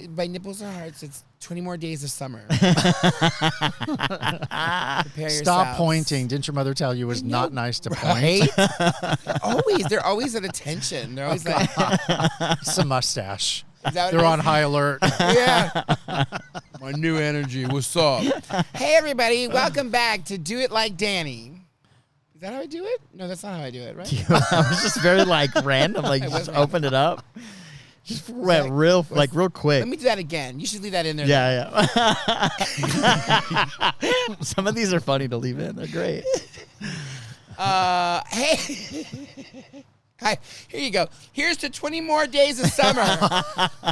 By nipples or hearts, it's 20 more days of summer. Prepare yourselves. Stop pointing. Didn't your mother tell you it was not nice to Right? point? They're always at attention. They're always like, It's a mustache. is that what They're it on is? high alert. Yeah. My new energy. What's up? Hey, everybody. Welcome back to Do It Like Danny. Is that how I do it? No, that's not how I do it, right? I was just very random, just opened it up. Just went real quick. Let me do that again. You should leave that in there. Yeah. Some of these are funny to leave in. They're great. Hey. Hi, here you go. Here's to 20 more days of summer.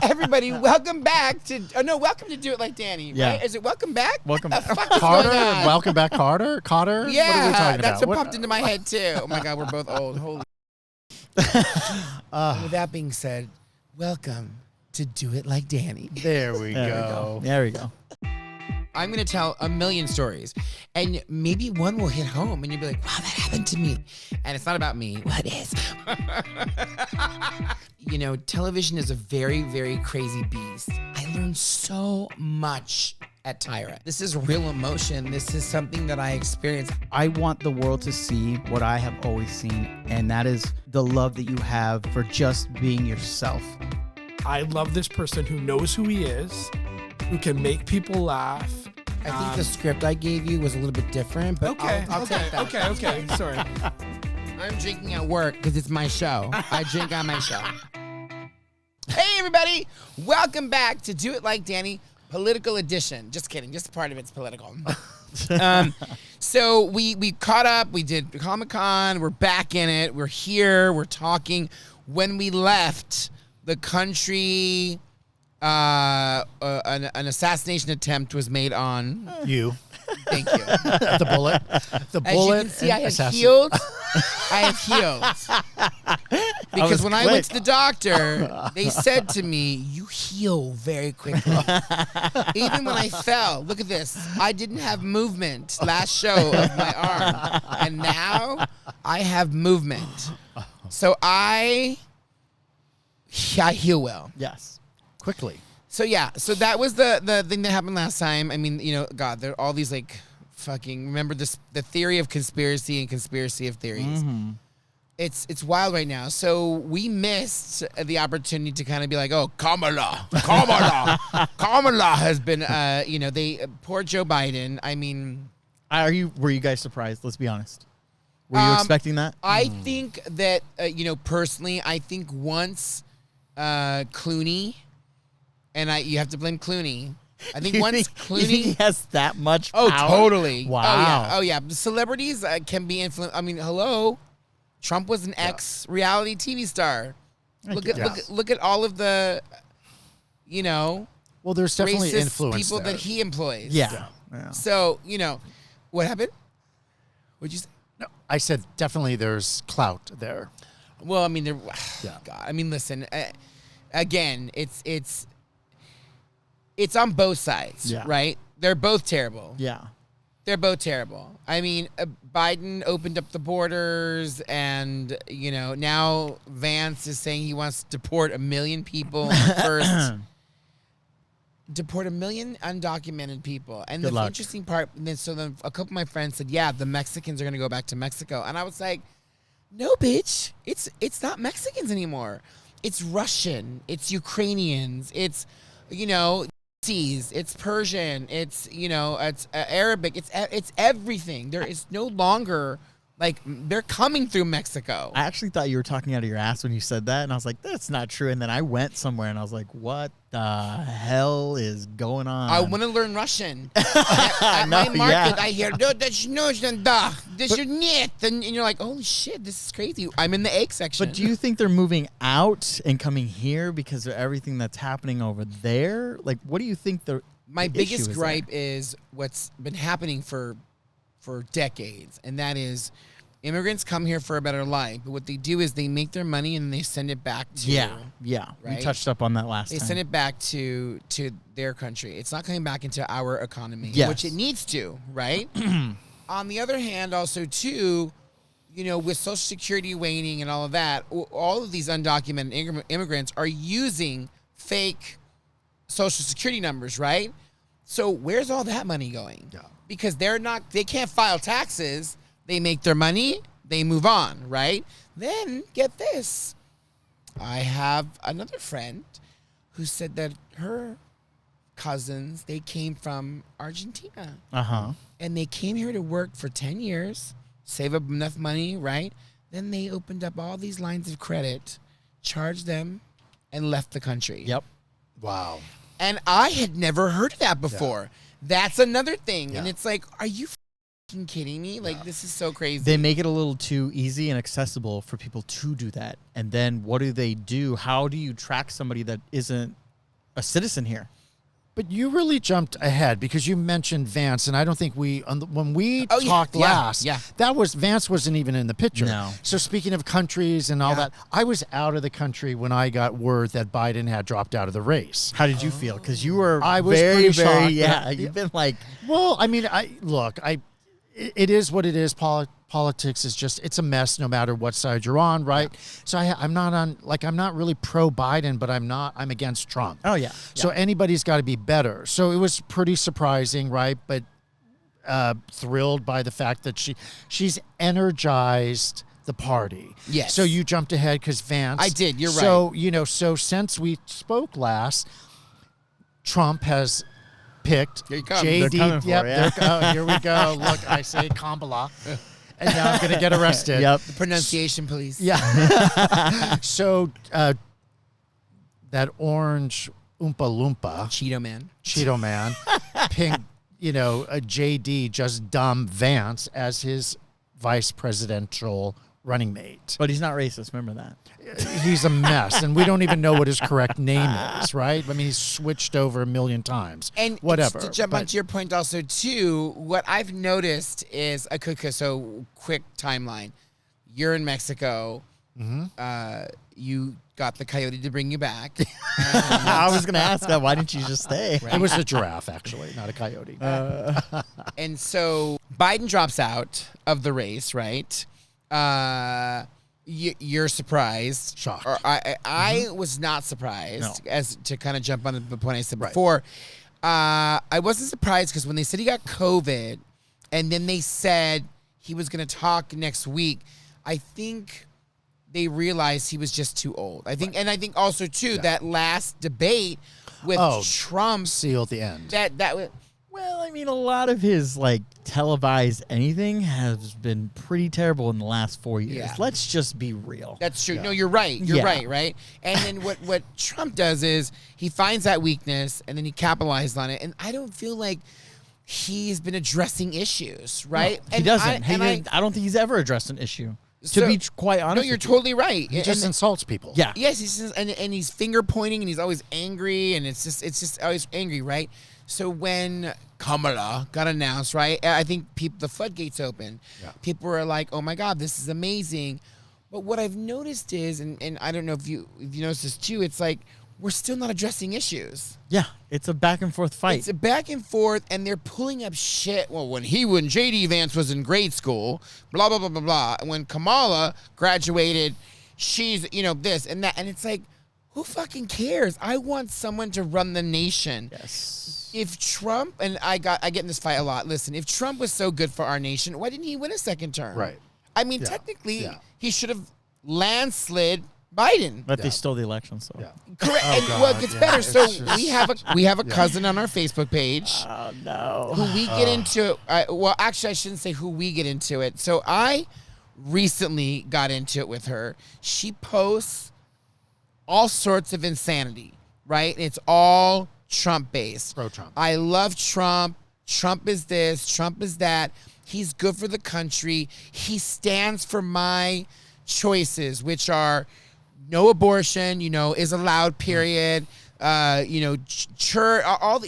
Everybody, welcome back to... Oh, no, welcome to Do It Like Danny, Yeah. right? Is it welcome back? Welcome What the back. fuck is Carter? going on? Welcome back, Carter? Cotter? Yeah, What are we talking that's about? what popped into my head, too. Oh, my God, we're both old. Holy... With that being said, welcome to Do It Like Danny. There we go. There we go. I'm going to tell a million stories, and maybe one will hit home, and you'll be like, wow, that happened to me. And it's not about me. Well, it is. You know, television is a very, very crazy beast. I learned so much at Tyra. This is real emotion. This is something that I experienced. I want the world to see what I have always seen, and that is the love that you have for just being yourself. I love this person who knows who he is, who can make people laugh. I think the script I gave you was a little bit different, but I'll take that. Okay. Sorry. I'm drinking at work because it's my show. I drink on my show. Hey, everybody. Welcome back to Do It Like Danny, Political Edition. Just kidding. Just part of it's political. So we caught up. We did Comic-Con. We're back in it. We're here. We're talking. When we left the country, an assassination attempt was made on... You. Thank you. The bullet. The As bullet. you can see, I have assassin- healed. I have healed. Because was when I quick. went to the doctor, they said to me, you heal very quickly. Even when I fell, look at this. I didn't have movement last show of my arm. And now I have movement. So I heal well. Yes. Quickly. So yeah, so that was the thing that happened last time. I mean, you know, God, there are all these fucking, remember this, the theory of conspiracy and conspiracy of theories. Mm-hmm. It's wild right now. So we missed the opportunity to kind of be like, oh, Kamala has been, poor Joe Biden. I mean, Were you guys surprised? Let's be honest. Were you expecting that? I think that, personally, I think once Clooney, and you have to blame Clooney. I think once You Clooney... think he has that much Oh, power? totally. Wow. Oh, yeah. The celebrities can be influenced. I mean, hello. Trump was an ex-reality TV star. Look at all of the, Well, there's definitely racist influence people there. that he employs. Yeah. So, what happened? What'd you say? No, I said definitely there's clout there. Well, I mean, Yeah. God, I mean, listen. Again, it's on both sides, Yeah. right? They're both terrible. Yeah. They're both terrible. I mean, Biden opened up the borders, and now Vance is saying he wants to deport 1 million people first. Deport 1 million undocumented people. And Good the luck. interesting part, so then a couple of my friends said, yeah, the Mexicans are going to go back to Mexico. And I was like, no, bitch. It's not Mexicans anymore. It's Russian. It's Ukrainians. It's, it's Persian. It's, it's Arabic. It's everything. There is no longer... they're coming through Mexico. I actually thought you were talking out of your ass when you said that, and I was like, that's not true. And then I went somewhere, and I was like, what the hell is going on? I want to learn Russian. At my No, market, yeah. I hear, no, that's нужно, да, das нет. And you're like, holy shit, this is crazy. I'm in the egg section. But do you think they're moving out and coming here because of everything that's happening over there? Like, what do you think My the biggest issue is gripe there? is what's been happening for decades, and that is immigrants come here for a better life, but what they do is they make their money and they send it back to Yeah. right? We touched up on that last They time. send it back to their country. It's not coming back into our economy, Yes. which it needs to, right? On the other hand, also too, with Social Security waning and all of that, all of these undocumented immigrants are using fake social security numbers, right? So where's all that money going? Yeah. Because they can't file taxes. They make their money, they move on, right? Then get this. I have another friend who said that her cousins, they came from Argentina. And they came here to work for 10 years, save up enough money, right? Then they opened up all these lines of credit, charged them, and left the country. Yep. Wow. And I had never heard of that before. That's another thing. And Yeah. it's like, are you fucking kidding me? Like, this is so crazy. They make it a little too easy and accessible for people to do that. And then what do? How do you track somebody that isn't a citizen here? But you really jumped ahead because you mentioned Vance, and I don't think when we Oh, yeah, talked yeah, last, yeah. that was Vance wasn't even in the picture. No. So speaking of countries and all Yeah. that, I was out of the country when I got word that Biden had dropped out of the race. How did you feel? Because you were I was very, pretty very, shocked yeah. that- You've been like, Well, I mean, it is what it is. Politics is just, it's a mess no matter what side you're on, right? So I'm not really pro Biden, but I'm against Trump. oh yeah. So anybody's got to be better. So it was pretty surprising, right? But thrilled by the fact that she's energized the party. Yes. So you jumped ahead because Vance. I did, you're So, so since we spoke last, Trump has picked Here you come. JD. They're coming for yep, it, yeah. here we go. Look, I say Kamala. And now I'm going to get arrested. Yep. Pronunciation, please. Yeah. So that orange Oompa Loompa, Cheeto Man. pink, a JD, just dumb Vance as his vice presidential running mate. But he's not racist. Remember that. He's a mess, and we don't even know what his correct name is, right? I mean, he's switched over a million times. And whatever. to jump onto your point also, too, what I've noticed is so quick timeline. You're in Mexico. You got the coyote to bring you back. I was gonna ask that. Why didn't you just stay? It was a giraffe, actually, not a coyote. And so Biden drops out of the race, right? You're surprised. Shocked. Or I was not surprised, No. as to kind of jump on the point I said Right. before. I wasn't surprised because when they said he got COVID and then they said he was going to talk next week, I think they realized he was just too old. I think, and I think also too that last debate with Trump, Seal at the end. that was, Well, I mean, a lot of his televised anything has been pretty terrible in the last 4 years. Yeah. Let's just be real. that's true. No, you're right. You're Yeah. right. And then what Trump does is he finds that weakness and then he capitalized on it. And I don't feel like he's been addressing issues, right? He And doesn't. I I don't think he's ever addressed an issue. So- to be quite honest, no, you're with you. totally right. He just insults people. Yeah. Yes, he's just, and he's finger pointing and he's always angry and it's just always angry, right? So when Kamala got announced, right, I think the floodgates opened. Yeah. People were like, "Oh my God, this is amazing." But what I've noticed is, and I don't know if you noticed this too, it's like we're still not addressing issues. Yeah, it's a back and forth fight. It's a back and forth, and they're pulling up shit. Well, when J.D. Vance was in grade school, blah, blah, blah, blah, blah. And when Kamala graduated, she's, this and that. And it's like, who fucking cares? I want someone to run the nation. yes. If Trump, and I get in this fight a lot, listen, if Trump was so good for our nation, why didn't he win a second term? Right. I mean, Yeah. technically, Yeah. he should have landslid Biden. But Yeah. they stole the election, so. Yeah. Correct. Oh, and God, well, it gets yeah, better. it's So just- we have a cousin on our Facebook page. Oh, no. Who we get into well, actually I shouldn't say who we get into it. So I recently got into it with her. She posts all sorts of insanity, right? It's all Trump based. Pro-Trump. I love Trump. Trump is this, Trump is that. He's good for the country. He stands for my choices, which are no abortion, is allowed, period. Church,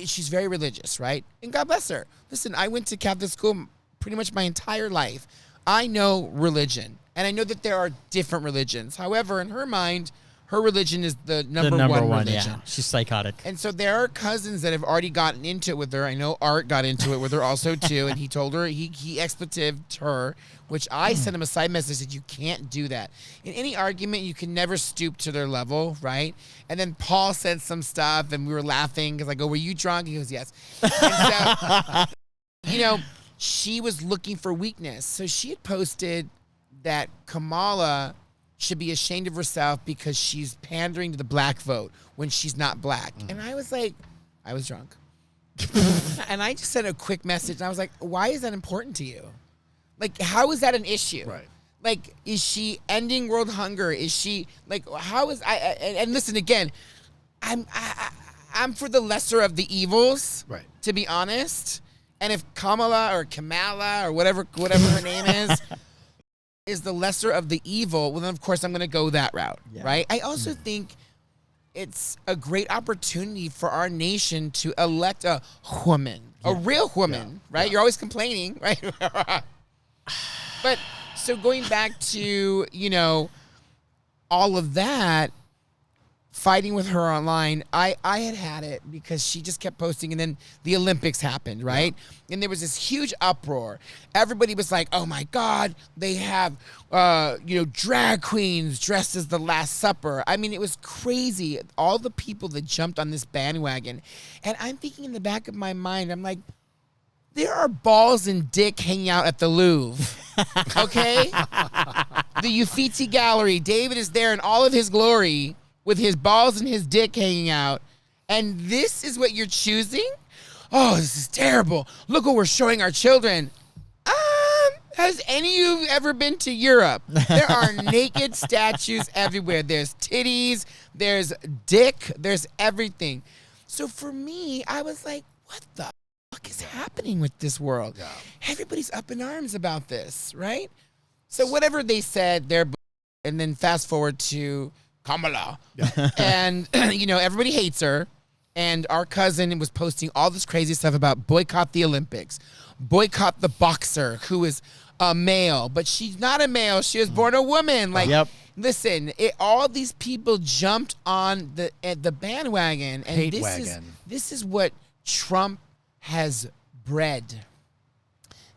she's very religious, right? And God bless her. Listen, I went to Catholic school pretty much my entire life. I know religion, and I know that there are different religions. However, in her mind, her religion is the The number one religion. yeah. She's psychotic. And so there are cousins that have already gotten into it with her. I know Art got into it with her also too, and he told her he expletived her, which I sent him a side message that you can't do that. In any argument, you can never stoop to their level, right? And then Paul said some stuff, and we were laughing because I go, "Were you drunk?" He goes, "Yes." And so, you know, she was looking for weakness, so she had posted that Kamala should be ashamed of herself because she's pandering to the black vote when she's not black. And I was like, I was drunk. And I just sent a quick message. And I was like, why is that important to you? Like, how is that an issue? Right. Like, is she ending world hunger? Is she, like, how is, and listen, again, I'm for the lesser of the evils, Right. to be honest. And if Kamala or whatever her name is the lesser of the evil, well, then of course I'm going to go that route, right? I also think it's a great opportunity for our nation to elect a woman, a real woman, right? Yeah. You're always complaining, right? But so going back to, you know, all of that, fighting with her online, I had it because she just kept posting, and then the Olympics happened, right? Yeah. And there was this huge uproar. Everybody was like, oh my God, they have, drag queens dressed as the Last Supper. I mean, it was crazy. All the people that jumped on this bandwagon. And I'm thinking in the back of my mind, I'm like, there are balls and dick hanging out at the Louvre, okay? The Uffizi Gallery, David is there in all of his glory, with his balls and his dick hanging out, and this is what you're choosing? Oh, this is terrible. Look what we're showing our children. Has any of you ever been to Europe? There are naked statues everywhere. There's titties, there's dick, there's everything. So for me, I was like, what the fuck is happening with this world? Yeah. Everybody's up in arms about this, right? So whatever they said, and then fast forward to Kamala. Yeah. And, everybody hates her. And our cousin was posting all this crazy stuff about boycott the Olympics, boycott the boxer who is a male, but she's not a male. She was born a woman. Like, listen, all these people jumped on the bandwagon. And this is what Trump has bred.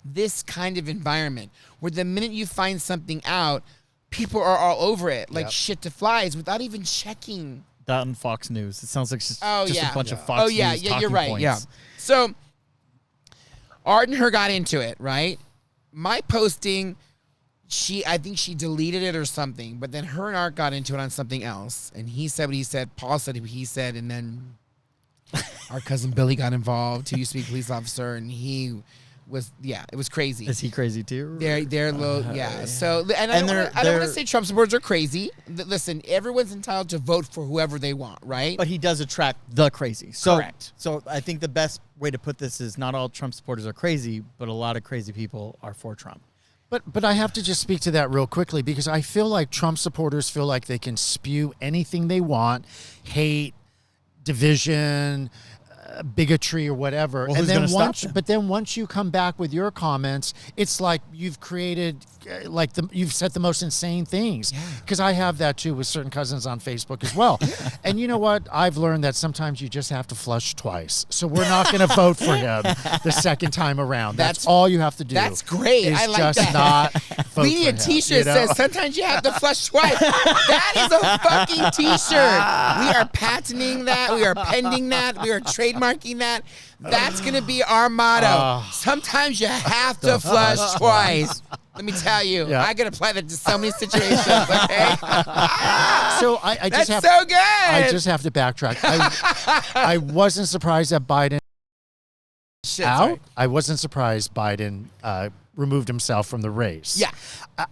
This kind of environment where the minute you find something out, people are all over it, like shit to flies, without even checking. That on Fox News. It sounds like just a bunch of Fox News talking you're right. points. Yeah. So, Art and her got into it, right? My posting, I think she deleted it or something, but then her and Art got into it on something else, and he said what he said, Paul said what he said, and then our cousin Billy got involved, who used to be a police officer, and he it was crazy. Is he crazy too? They're low, So, I don't want to say Trump supporters are crazy. Listen, everyone's entitled to vote for whoever they want, right? But he does attract the crazy. So, correct. So I think the best way to put this is not all Trump supporters are crazy, but a lot of crazy people are for Trump. But I have to just speak to that real quickly because I feel like Trump supporters feel like they can spew anything they want, hate, division, bigotry or whatever. Well, and then then once you come back with your comments, it's like you've created you've said the most insane things. Because I have that too with certain cousins on Facebook as well. And you know what? I've learned that sometimes you just have to flush twice. So we're not going to vote for him the second time around. That's all you have to do. That's great. I like just that. Not vote we need a T-shirt that says sometimes you have to flush twice. That is a fucking T-shirt. We are patenting that. We are pending that. We are trademarking that. That's going to be our motto. Sometimes you have to flush twice. Let me tell you, I can apply that to so many situations, okay? So I just That's so good. I just have to backtrack. I wasn't surprised that Biden out. I wasn't surprised Biden removed himself from the race. Yeah.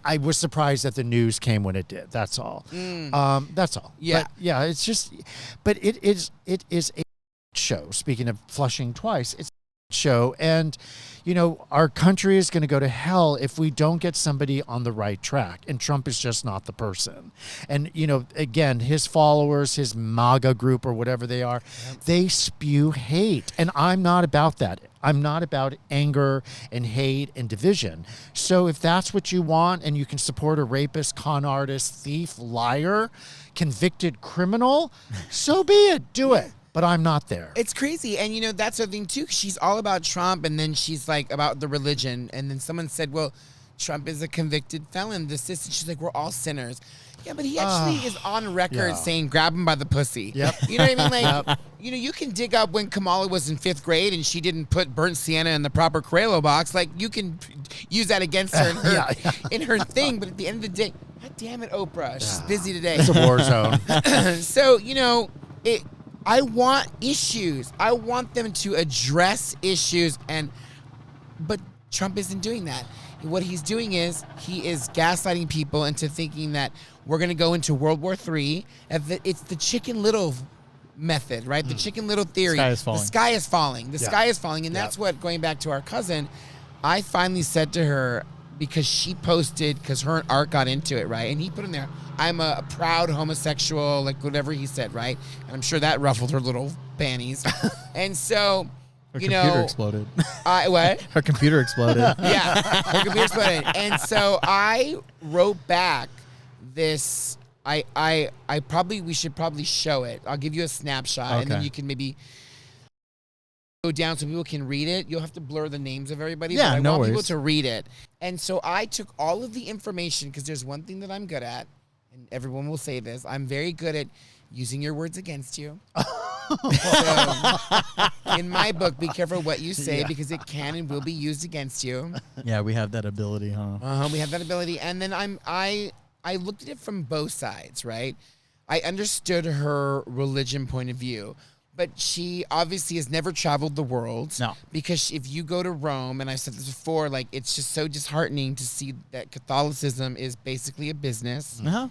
I was surprised that the news came when it did. That's all. That's all. Yeah. But yeah, it's just, but it is a show. Speaking of flushing twice, it's show. And, you know, our country is going to go to hell if we don't get somebody on the right track. And Trump is just not the person. And, you know, again, his followers, his MAGA group or whatever they are, they spew hate. And I'm not about that. I'm not about anger and hate and division. So if that's what you want and you can support a rapist, con artist, thief, liar, convicted criminal, so be it. Do it. But I'm not there. It's crazy. And, you know, that's the thing, too. She's all about Trump, and then she's, like, about the religion. And then someone said, well, Trump is a convicted felon. This, and she's like, we're all sinners. Yeah, but he actually is on record saying, grab him by the pussy. Yep. You know what I mean? Like, you know, you can dig up when Kamala was in 5th grade and she didn't put burnt sienna in the proper Crayola box. Like, you can use that against her in her, in her thing. But at the end of the day, God damn it, Oprah. She's busy today. It's a war zone. So, you know, I want issues. I want them to address issues, but Trump isn't doing that. What he's doing is he is gaslighting people into thinking that we're going to go into World War III. It's the Chicken Little method, right? The Chicken Little theory. Sky is falling. The sky is falling. The sky is falling. And that's what, going back to our cousin, I finally said to her, because she posted, because her and Art got into it, right? And he put in there, I'm a proud homosexual, like whatever he said, right? And I'm sure that ruffled her little panties. And so, Her you computer know, exploded. what? Her computer exploded. Yeah, her computer exploded. And so I wrote back this. We should probably show it. I'll give you a snapshot, and then Okay. you can maybe go down so people can read it. You'll have to blur the names of everybody. Yeah, but I no want people worries. to read it. And so I took all of the information, because there's one thing that I'm good at, and everyone will say this. I'm very good at using your words against you. So, in my book, be careful what you say, because it can and will be used against you. Yeah, we have that ability, huh? We have that ability. And then I looked at it from both sides, right? I understood her religion point of view, but she obviously has never traveled the world. No. Because if you go to Rome, and I said this before, like, it's just so disheartening to see that Catholicism is basically a business. Uh-huh.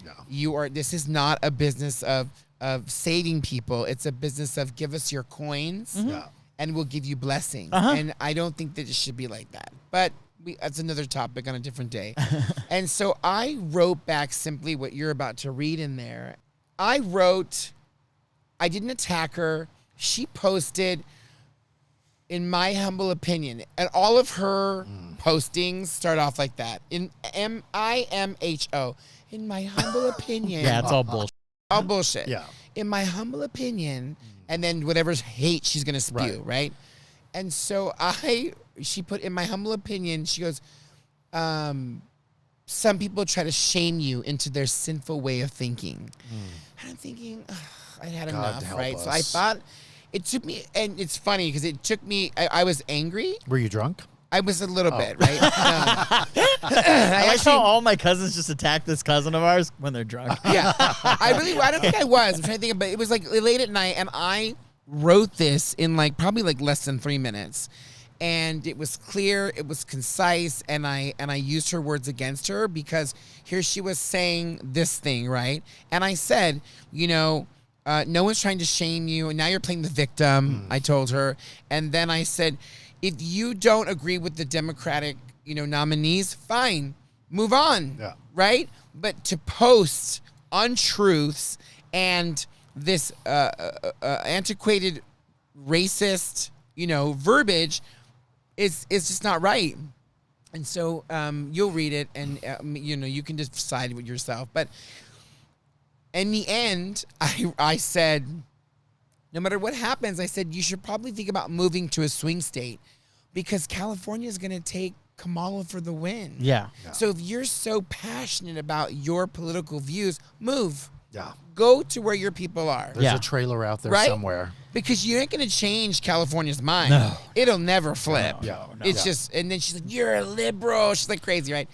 This is not a business of saving people. It's a business of give us your coins and we'll give you blessings. And I don't think that it should be like that. But that's another topic on a different day. And so I wrote back simply what you're about to read in there. I didn't attack her. She posted, in my humble opinion, and all of her postings start off like that. In IMHO. In my humble opinion. Yeah, it's all bullshit. All bullshit. Yeah. In my humble opinion, and then whatever's hate she's gonna spew, right? And so she put, in my humble opinion, she goes, some people try to shame you into their sinful way of thinking. And I'm thinking, I had enough, help right? us. So I thought, it took me, and it's funny because it took me, I was angry. Were you drunk? I was a little bit, right? I like how all my cousins just attack this cousin of ours when they're drunk. Yeah. I don't think I was. I'm trying to think, but it was like late at night, and I wrote this in probably less than 3 minutes. And it was clear, it was concise, and I used her words against her, because here she was saying this thing, right? And I said, no one's trying to shame you, and now you're playing the victim, I told her. And then I said, if you don't agree with the Democratic, nominees, fine, move on, right? But to post untruths and this antiquated racist, verbiage is just not right. And so you'll read it, and you can just decide with yourself. But in the end, I said, no matter what happens, I said, you should probably think about moving to a swing state, because California is going to take Kamala for the win. Yeah. So if you're so passionate about your political views, move. Yeah. Go to where your people are. There's Yeah. a trailer out there Right? somewhere. Because you ain't going to change California's mind. No. It'll never flip. No. It's just, and then she's like, you're a liberal. She's like crazy, right?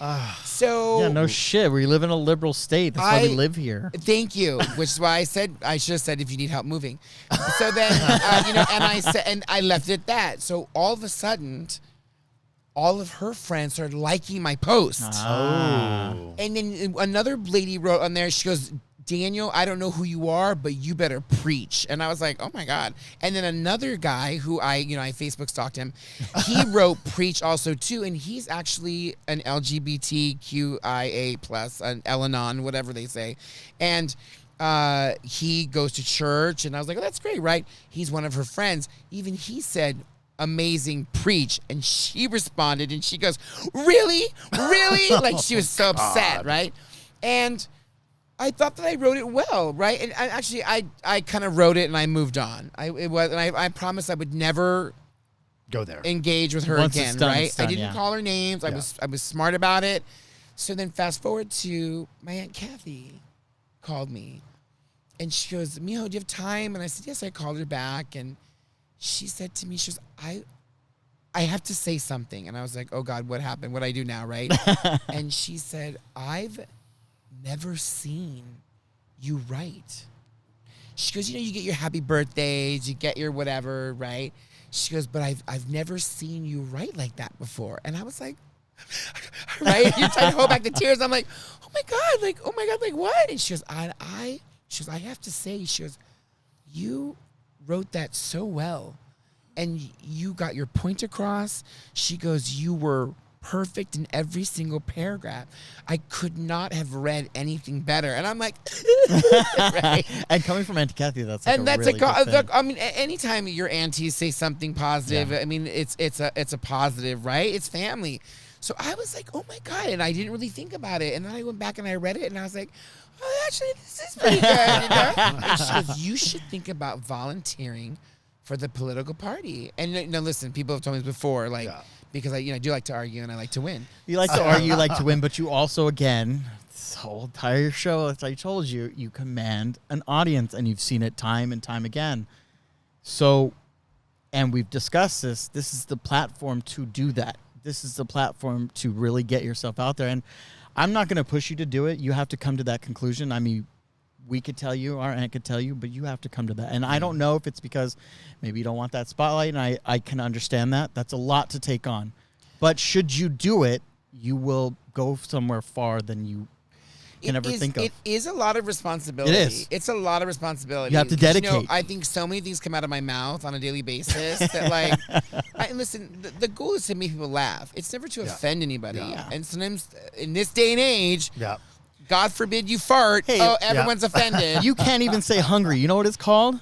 So. Yeah, no shit. We live in a liberal state. That's why we live here. Thank you. Which is why I should have said, if you need help moving. So then, and I said, and I left it at that. So all of a sudden, all of her friends started liking my post. Ah. And then another lady wrote on there, she goes, Daniel, I don't know who you are, but you better preach. And I was like, oh my God. And then another guy who I Facebook stalked him, he wrote preach also too. And he's actually an LGBTQIA plus, an Elanon, whatever they say. And he goes to church. And I was like, oh, that's great, right? He's one of her friends. Even he said, amazing preach. And she responded and she goes, really? Like she was so upset, right? And I thought that I wrote it well, right? And I kind of wrote it and I moved on. I promised I would never Go there. engage with her Once again, it's done, right? it's done, I didn't yeah. call her names. Yeah. I was smart about it. So then fast forward to my Aunt Kathy called me and she goes, Mijo, do you have time? And I said, yes. I called her back and she said to me, she goes, I have to say something. And I was like, oh God, what happened? What do I do now, right? And she said, I've never seen you write. She goes, you get your happy birthdays, you get your whatever, right? She goes, but I've never seen you write like that before. And I was like, right? You're trying to hold back the tears. I'm like, oh my God, like what? And she goes, I have to say, she goes, you wrote that so well. And you got your point across. She goes, you were perfect in every single paragraph. I could not have read anything better. And I'm like, right? And coming from Auntie Kathy, that's like And a that's really good thing. look, I mean, anytime your aunties say something positive, Yeah. I mean, it's a positive, right? It's family. So I was like, oh my God. And I didn't really think about it. And then I went back and I read it and I was like, oh, actually, this is pretty good. You know? And she goes, you should think about volunteering for the political party. And listen, people have told me this before, like, because I do like to argue and I like to win. You like to argue, you like to win, but you also, again, this whole entire show, as I told you, you command an audience, and you've seen it time and time again. So, and we've discussed this. This is the platform to do that. This is the platform to really get yourself out there. And I'm not going to push you to do it. You have to come to that conclusion. I mean, we could tell you, our aunt could tell you, but you have to come to that. And I don't know if it's because maybe you don't want that spotlight, and I can understand that. That's a lot to take on. But should you do it, you will go somewhere far than you can ever think of. It is a lot of responsibility. It is. It's a lot of responsibility. You have to 'Cause, dedicate. I think so many things come out of my mouth on a daily basis that, like, listen, the goal is to make people laugh. It's never to offend anybody. Yeah. And sometimes in this day and age, Yeah. God forbid you fart. Hey, Everyone's offended. You can't even say hungry. You know what it's called?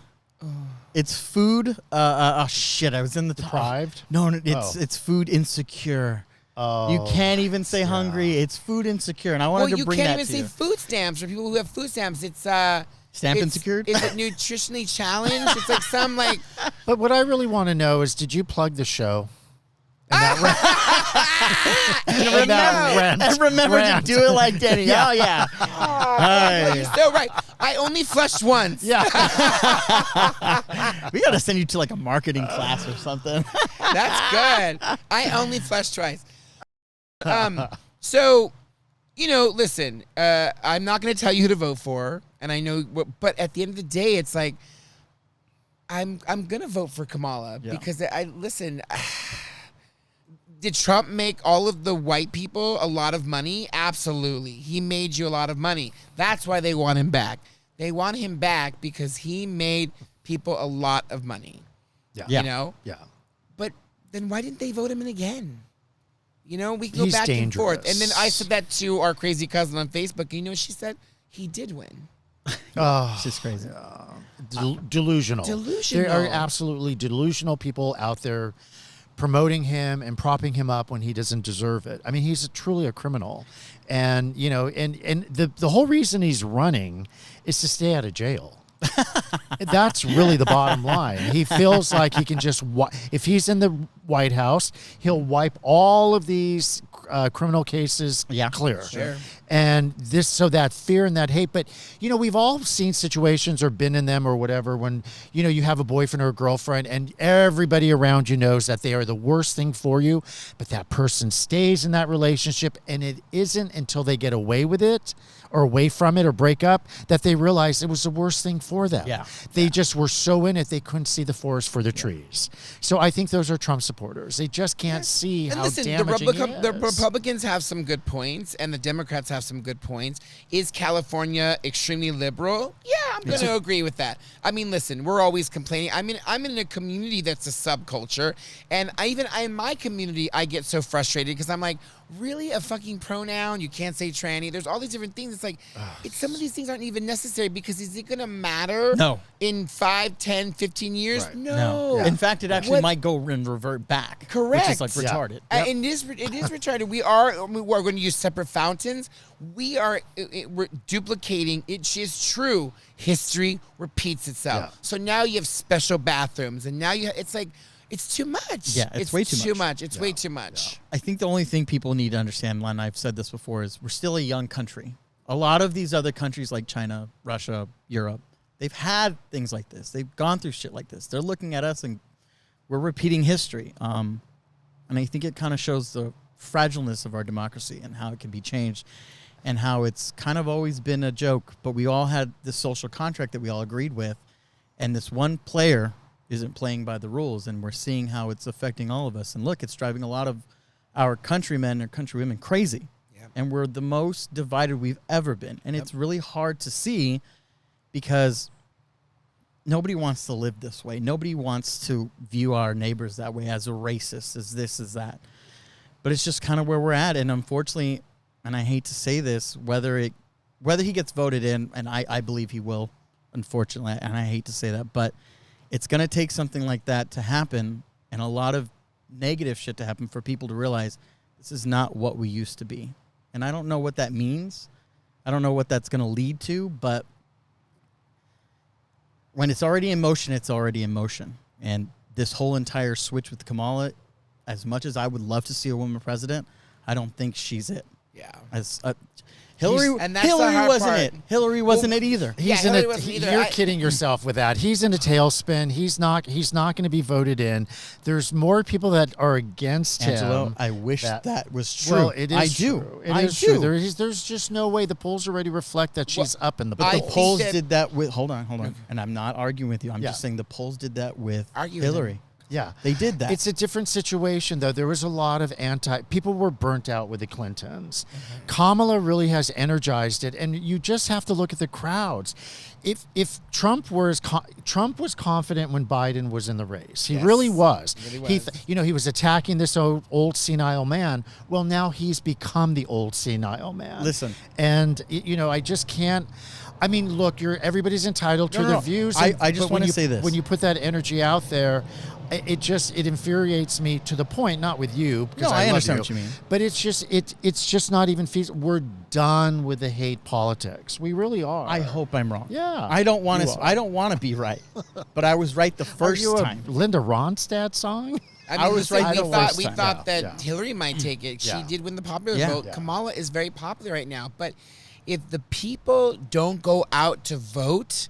It's food. Oh shit! I was in the Deprived? No, it's food insecure. Oh. You can't even say hungry. It's food insecure, and I wanted Well, to you bring can't that even to say you. food stamps for people who have food stamps. It's Stamp it's- insecure? Is it nutritionally challenged? It's like some like. But what I really want to know is, did you plug the show? And that and that rant. And remember rant. to do it like Danny. Yeah. Oh yeah. Oh, you're Hey. so right. I only flushed once. Yeah. We gotta send you to like a marketing class or something. That's good. I only flushed twice. So, listen, I'm not going to tell you who to vote for, and I know, but at the end of the day, it's like, I'm going to vote for Kamala because listen, did Trump make all of the white people a lot of money? Absolutely. He made you a lot of money. That's why they want him back. They want him back because he made people a lot of money. Yeah. Yeah. You know? Yeah. But then why didn't they vote him in again? We can go He's back and forth. dangerous. And then I said that to our crazy cousin on Facebook. And you know what she said? He did win. Oh, It's just crazy. delusional. Delusional. There are absolutely delusional people out there promoting him and propping him up when he doesn't deserve it. I mean, he's truly a criminal. And, and the whole reason he's running is to stay out of jail. That's really the bottom line. He feels like he can just, if he's in the White House, he'll wipe all of these criminal cases clear. Sure. And so that fear and that hate, but we've all seen situations or been in them or whatever when, you have a boyfriend or a girlfriend and everybody around you knows that they are the worst thing for you, but that person stays in that relationship, and it isn't until they get away with it or away from it or break up that they realize it was the worst thing for them. Yeah. They just were so in it, they couldn't see the forest for the trees. So I think those are Trump supporters. supporters. They just can't see And how listen, damaging it is. the Republicans have some good points, and the Democrats have some good points. Is California extremely liberal? Yeah, I'm going to agree with that. I mean, listen, we're always complaining. I mean, I'm in a community that's a subculture, and in my community, I get so frustrated because I'm like, really, a fucking pronoun? You can't say tranny. There's all these different things. It's like, some of these things aren't even necessary because is it going to matter No. in 5, 10, 15 years? Right. No. In fact, it actually What- might go and revert back. Correct. Which is like retarded. And it is retarded. We are going to use separate fountains. We are we're duplicating. It is true. History repeats itself. Yeah. So now you have special bathrooms, and now it's like it's too much. Yeah, it's way too much. It's way too much. I think the only thing people need to understand, Len, I've said this before, is we're still a young country. A lot of these other countries like China, Russia, Europe, they've had things like this. They've gone through shit like this. They're looking at us and we're repeating history. And I think it kind of shows the fragileness of our democracy and how it can be changed and how it's kind of always been a joke. But we all had this social contract that we all agreed with. And this one player isn't playing by the rules, and we're seeing how it's affecting all of us. And look, it's driving a lot of our countrymen or countrywomen crazy. Yep. And we're the most divided we've ever been. And it's really hard to see because nobody wants to live this way. Nobody wants to view our neighbors that way, as a racist, as this, as that. But it's just kind of where we're at. And unfortunately, and I hate to say this, whether he gets voted in, and I believe he will, unfortunately, and I hate to say that, but it's going to take something like that to happen and a lot of negative shit to happen for people to realize this is not what we used to be. And I don't know what that means. I don't know what that's going to lead to, but when it's already in motion, it's already in motion. And this whole entire switch with Kamala, as much as I would love to see a woman president, I don't think she's it. Yeah. Hillary, and that's the Hillary hard wasn't part. it. Hillary wasn't it either. Yeah, He's in Hillary a, wasn't either. you're kidding yourself with that. He's in a tailspin. He's not going to be voted in. There's more people that are against Angelo, him. I wish that was true. Well, it is I do. true. It I is do. true. There's just no way. The polls already reflect that she's up in the But I the polls. think polls that- did that with. Hold on. And I'm not arguing with you. I'm Yeah. just saying the polls did that with Argue with Hillary. him. Yeah. They did that. It's a different situation, though. There was a lot of people were burnt out with the Clintons. Kamala really has energized it, and you just have to look at the crowds. If Trump was confident when Biden was in the race, he Yes. really was. Really was. He was attacking this old senile man. Well, now he's become the old senile man. Listen. and I just can't. I mean, look, everybody's entitled to No, their no. views. I but just when wanna you- say this. when you put that energy out there, it infuriates me to the point. Not with you, because No, I love understand what you mean. But it's just not even feasible. We're done with the hate politics. We really are. I hope I'm wrong. Yeah, I don't want you to. are. I don't want to be right, but I was right the Are first you time. a Linda Ronstadt song? I was listen, right we the thought first time. that Yeah. Hillary might take it. She Yeah. did win the popular Yeah. vote. Yeah. Kamala is very popular right now. But if the people don't go out to vote,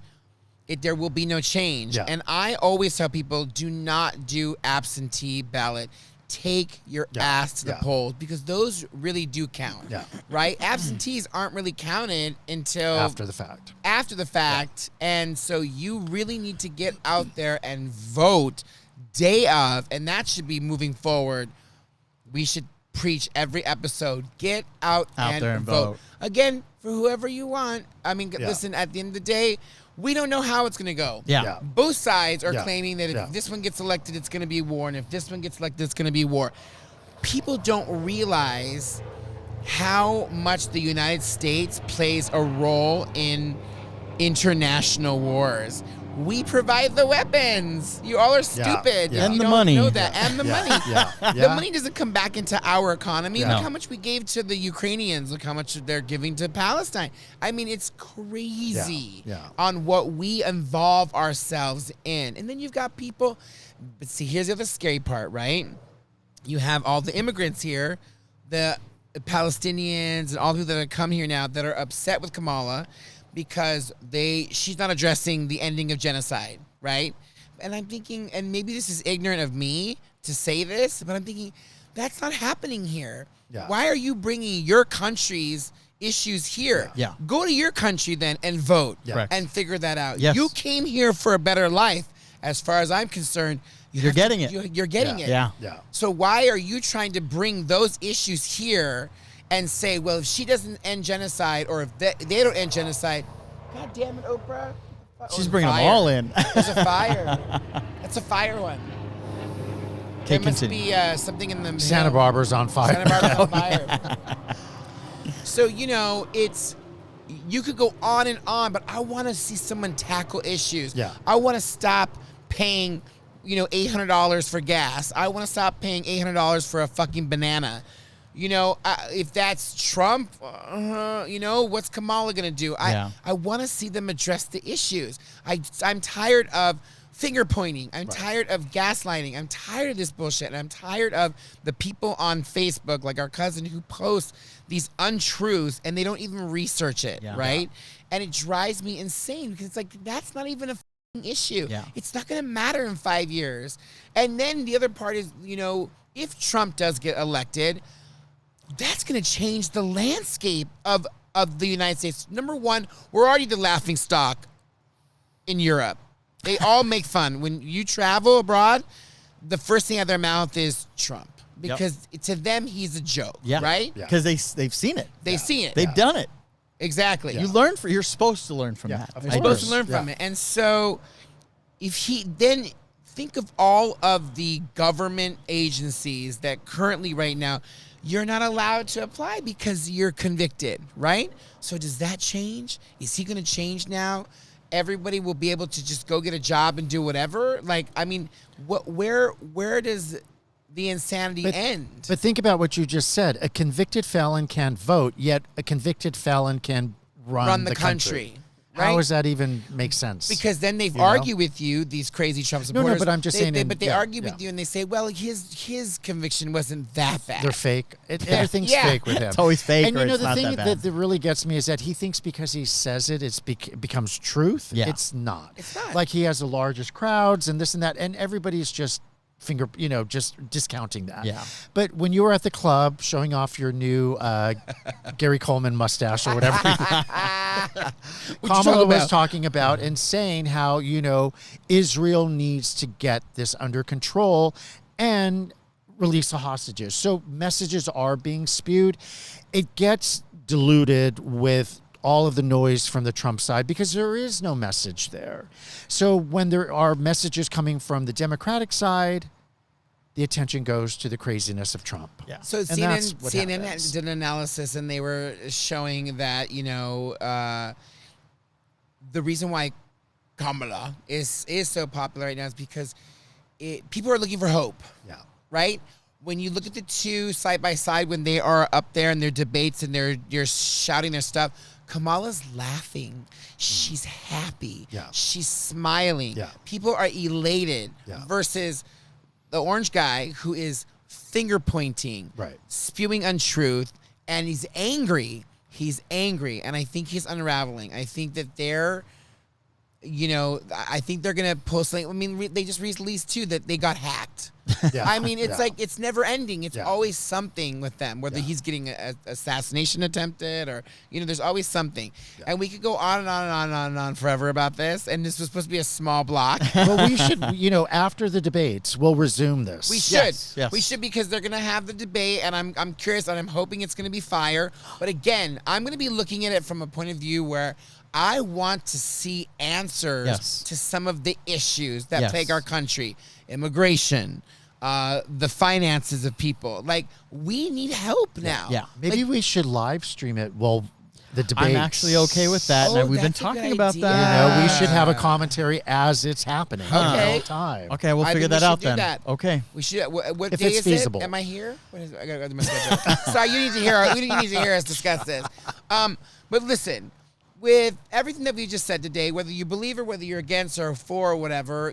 there will be no change. Yeah. And I always tell people, do not do absentee ballot. Take your Yeah. ass to the Yeah. polls because those really do count. Yeah. Right? Absentees aren't really counted until After the fact. And so you really need to get out there and vote day of, and that should be moving forward. We should preach every episode. Get out there and vote. Again, for whoever you want. I mean, Yeah. listen, at the end of the day, we don't know how it's going to go. Yeah. Yeah. Both sides are Yeah. claiming that if Yeah. this one gets elected, it's going to be war, and if this one gets elected, it's going to be war. People don't realize how much the United States plays a role in international wars. We provide the weapons. You all are stupid. Yeah. if And you the don't money. know that. And the Yeah. money. Yeah. The Yeah. money doesn't come back into our economy. Yeah. Look No. how much we gave to the Ukrainians. Look how much they're giving to Palestine. I mean, it's crazy Yeah. Yeah. on what we involve ourselves in. And then you've got people, but see, here's the other scary part, right? You have all the immigrants here, the Palestinians and all the people that have come here now that are upset with Kamala because she's not addressing the ending of genocide, right? And I'm thinking, and maybe this is ignorant of me to say this, but I'm thinking, that's not happening here. Yeah. Why are you bringing your country's issues here? Yeah. Go to your country then and vote Correct. and figure that out. Yes. You came here for a better life. As far as I'm concerned, You're getting it. You're getting it. Yeah. Yeah. So why are you trying to bring those issues here and say, well, if she doesn't end genocide or if they don't end genocide, God damn it, Oprah. She's bringing them all in. There's a fire. That's a fire one. Okay, There must continue. be something in the Santa Barbara's on fire. Santa Barbara's on fire. So, you could go on and on, but I want to see someone tackle issues. Yeah. I want to stop paying, $800 for gas. I want to stop paying $800 for a fucking banana. If that's Trump, what's Kamala going to do? Yeah. I want to see them address the issues. I'm tired of finger pointing. I'm tired of gaslighting. I'm tired of this bullshit. And I'm tired of the people on Facebook, like our cousin, who post these untruths and they don't even research it, Yeah. right? And it drives me insane because it's like, that's not even a issue. Yeah. It's not going to matter in 5 years. And then the other part is, if Trump does get elected, that's going to change the landscape of the United States. Number one, we're already the laughing stock in Europe. They all make fun. When you travel abroad, the first thing out of their mouth is Trump. Because to them, he's a joke, Yeah. right? Yeah. Because they've seen it. They've seen it. They've done it. Exactly. Yeah. You learn you're supposed to learn from Yeah, that. of You're course. supposed to learn Yeah. from it. And so if he then think of all of the government agencies that currently right now you're not allowed to apply because you're convicted, right? So does that change? Is he going to change now? Everybody will be able to just go get a job and do whatever? Where does the insanity end? But think about what you just said. A convicted felon can't vote, yet a convicted felon can run the country. How Right? does that even make sense? Because then they know? argue with you, these crazy Trump No, supporters. but I'm just saying But they yeah, argue yeah. with you and they say, well, his conviction wasn't that bad. They're fake. Everything's Yeah. fake with him. It's always fake And or it's the not thing that bad. that really gets me is that he thinks because he says it, becomes truth. Yeah. It's not. It's not. Like he has the largest crowds and this and that, and everybody's just just discounting that. Yeah. But when you were at the club showing off your new Gary Coleman mustache or whatever, Kamala was talking about and saying how, Israel needs to get this under control and release the hostages. So messages are being spewed. It gets diluted with all of the noise from the Trump side because there is no message there. So when there are messages coming from the Democratic side, the attention goes to the craziness of Trump. Yeah. So And that's what CNN happens. did an analysis and they were showing that, the reason why Kamala is so popular right now is because people are looking for hope, Yeah. right? When you look at the two side by side when they are up there in their debates and you're shouting their stuff, Kamala's laughing. She's happy. Yeah. She's smiling. Yeah. People are elated Yeah. versus the orange guy who is finger pointing, Right. spewing untruth, and he's angry. He's angry, and I think he's unraveling. I think that I think they're gonna post something. I mean, they just released too that they got hacked. Yeah. I mean, it's Yeah. like it's never ending. It's Yeah. always something with them, whether he's getting an assassination attempted or there's always something. And we could go on and on and on and on and on forever about this. And this was supposed to be a small block. Well, we should, after the debates, we'll resume this. We should. Yes. We should because they're gonna have the debate, and I'm curious, and I'm hoping it's gonna be fire. But again, I'm gonna be looking at it from a point of view where I want to see answers Yes. to some of the issues that Yes. plague our country, immigration, the finances of people. Like we need help now. Yeah. Maybe Like, we should live stream it. Well, the debate. I'm actually okay with that. Oh, and we've been that's a talking good about idea. that. we should have a commentary as it's happening all Okay. the time. Okay, we'll I figure think we that out should do then. that. Okay. We should. What If day it's is feasible. it? Am I here? What is? I gotta go to my schedule. Sorry, you need to hear. You need to hear us discuss this. But listen, with everything that we just said today, whether you believe or whether you're against or for or whatever,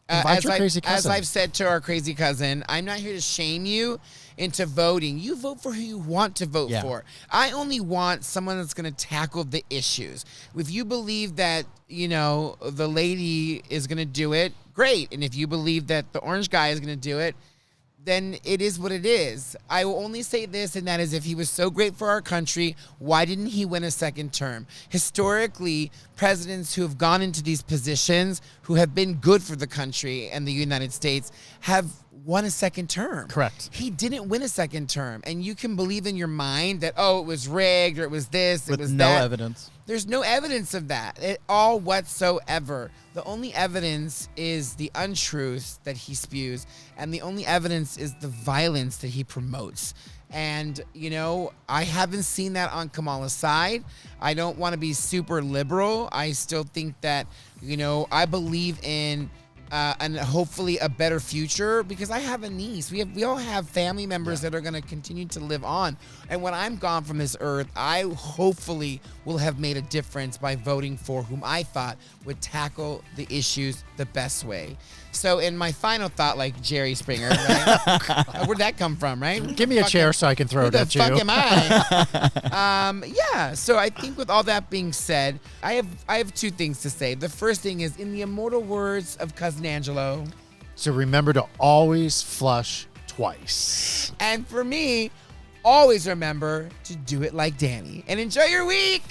Invite your crazy as cousin. I've said to our crazy cousin, I'm not here to shame you into voting. You vote for who you want to vote Yeah. for. I only want someone that's going to tackle the issues. If you believe that, the lady is going to do it, great. And if you believe that the orange guy is going to do it, then it is what it is. I will only say this, and that is, if he was so great for our country, why didn't he win a second term? Historically, presidents who have gone into these positions, who have been good for the country and the United States, have won a second term. Correct. He didn't win a second term. And you can believe in your mind that, oh, it was rigged, or it was this, it With was no that. evidence. There's no evidence of that at all whatsoever. The only evidence is the untruths that he spews, and the only evidence is the violence that he promotes. And, you know, I haven't seen that on Kamala's side. I don't want to be super liberal. I still think that, you know, I believe in and hopefully a better future, because I have a niece. We all have family members that are going to continue to live on. And when I'm gone from this earth, I hopefully will have made a difference by voting for whom I thought would tackle the issues the best way. So in my final thought, like Jerry Springer, right? Where'd that come from, right? Give me a chair so I can throw Who it the at you. fuck am I? Yeah. So I think with all that being said, I have two things to say. The first thing is, in the immortal words of Cousin Angelo, So remember to always flush twice. and for me, always remember to do it like Danny. And enjoy your week.